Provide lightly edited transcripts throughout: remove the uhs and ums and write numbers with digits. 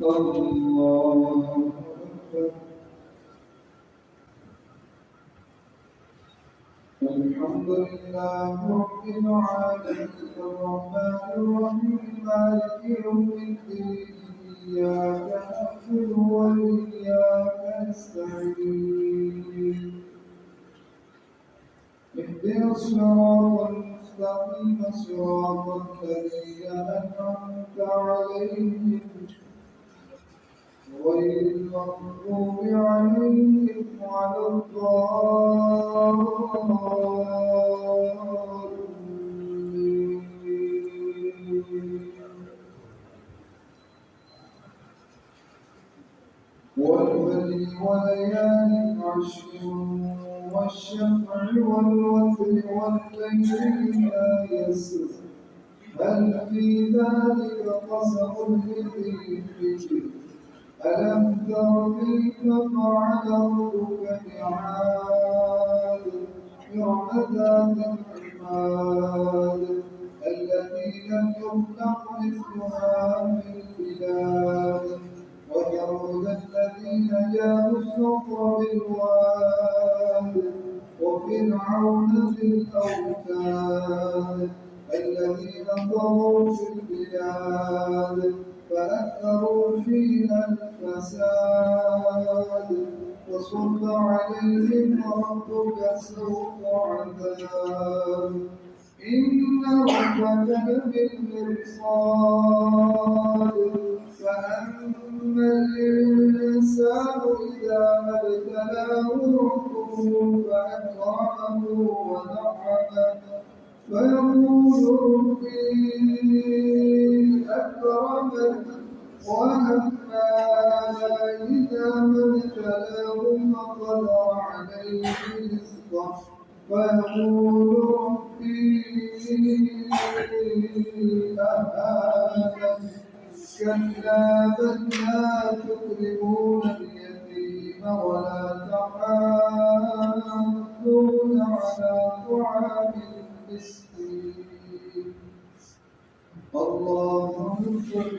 الله أكبر. الحمد لله رب العالمين الرحمن الرحيم مالك يوم الدين إياك نعبد وإياك نستعين اهدنا الصراط المستقيم صراط الذين أنعمت عليهم غير المغضوب عليهم ولا الضالين. والفجر وليال عشر والشفع والوتر والليل إذا يسر هل في ذلك قسم لذي حجر ألم تر كيف فعل ربك بعاد إرم ذات العماد التي لم يخلق مثلها في البلاد وثمود الذين جابوا الصخر بالواد وفرعون ذي الأوتاد الذين طغوا في البلاد فأكثروا فيها الفساد وصب عليهم ربك سوط عذاب إن ربك لبالمرصاد فأما الإنسان إذا ما ابتلاه ربه فأكرمه ونعمه فيقول ربي أكرمن وأما إذا ما ابتلاه فقدر عليه رزقه فيقول ربي أهانن كلا بل لا تكرمون اليتيم ولا تحاضون على طعام المسكين. الله أكبر.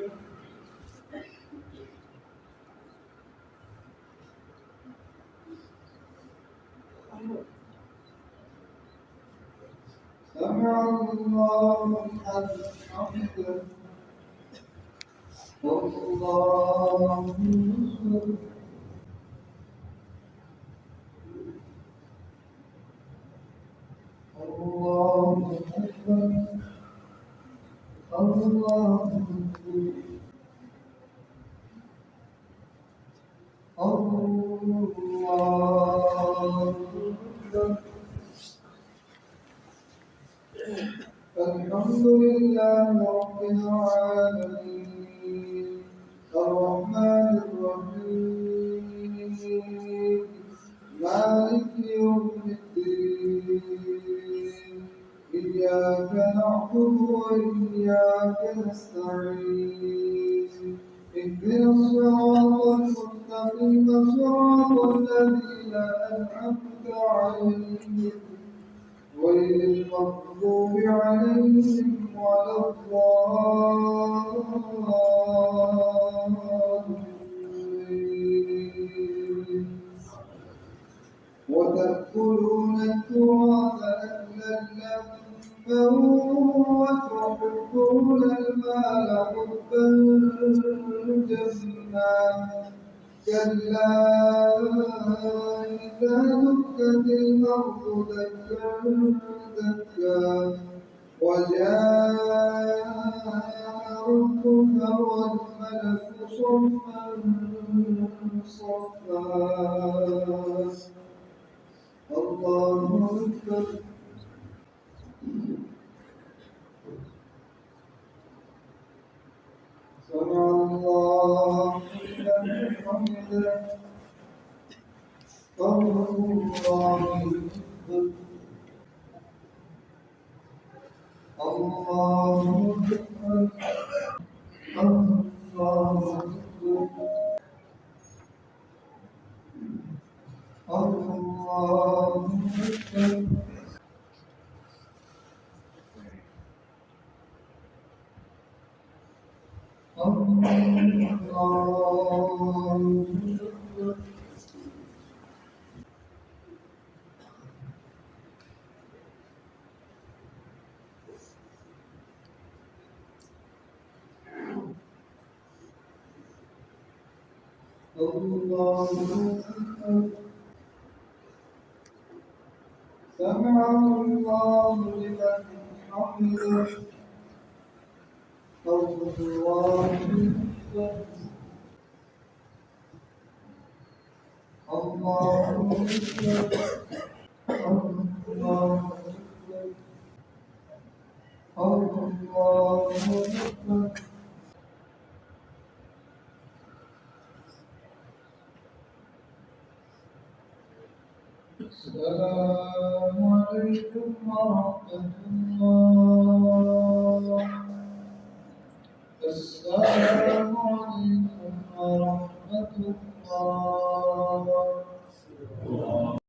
سمع الله لمن حمده. الله أكبر. الله أكبر. الله أكبر. الله أكبر. الحمد لله رب العالمين الرحمن الرحيم مالك يوم الدين إياك نعبد وإياك نستعين اهدنا الصراط المستقيم صراط الذين أنعمت عليهم غير المغضوب عليهم ولا الضالين وتأكلون التراث أكلا لما وتحبون المال حبا جما كلا إذا دكت الأرض دكا دكا وجاء ربك والملك صفا صفا. الله أكبر. سمع الله لمن حمده. الله أكبر. الله أكبر. الله أكبر. الله أكبر. الله الله أكبر سمع الله لمن حمده الله أكبر الله أكبر الله أكبر الله أكبر السلام عليكم ورحمة الله السلام عليكم ورحمة الله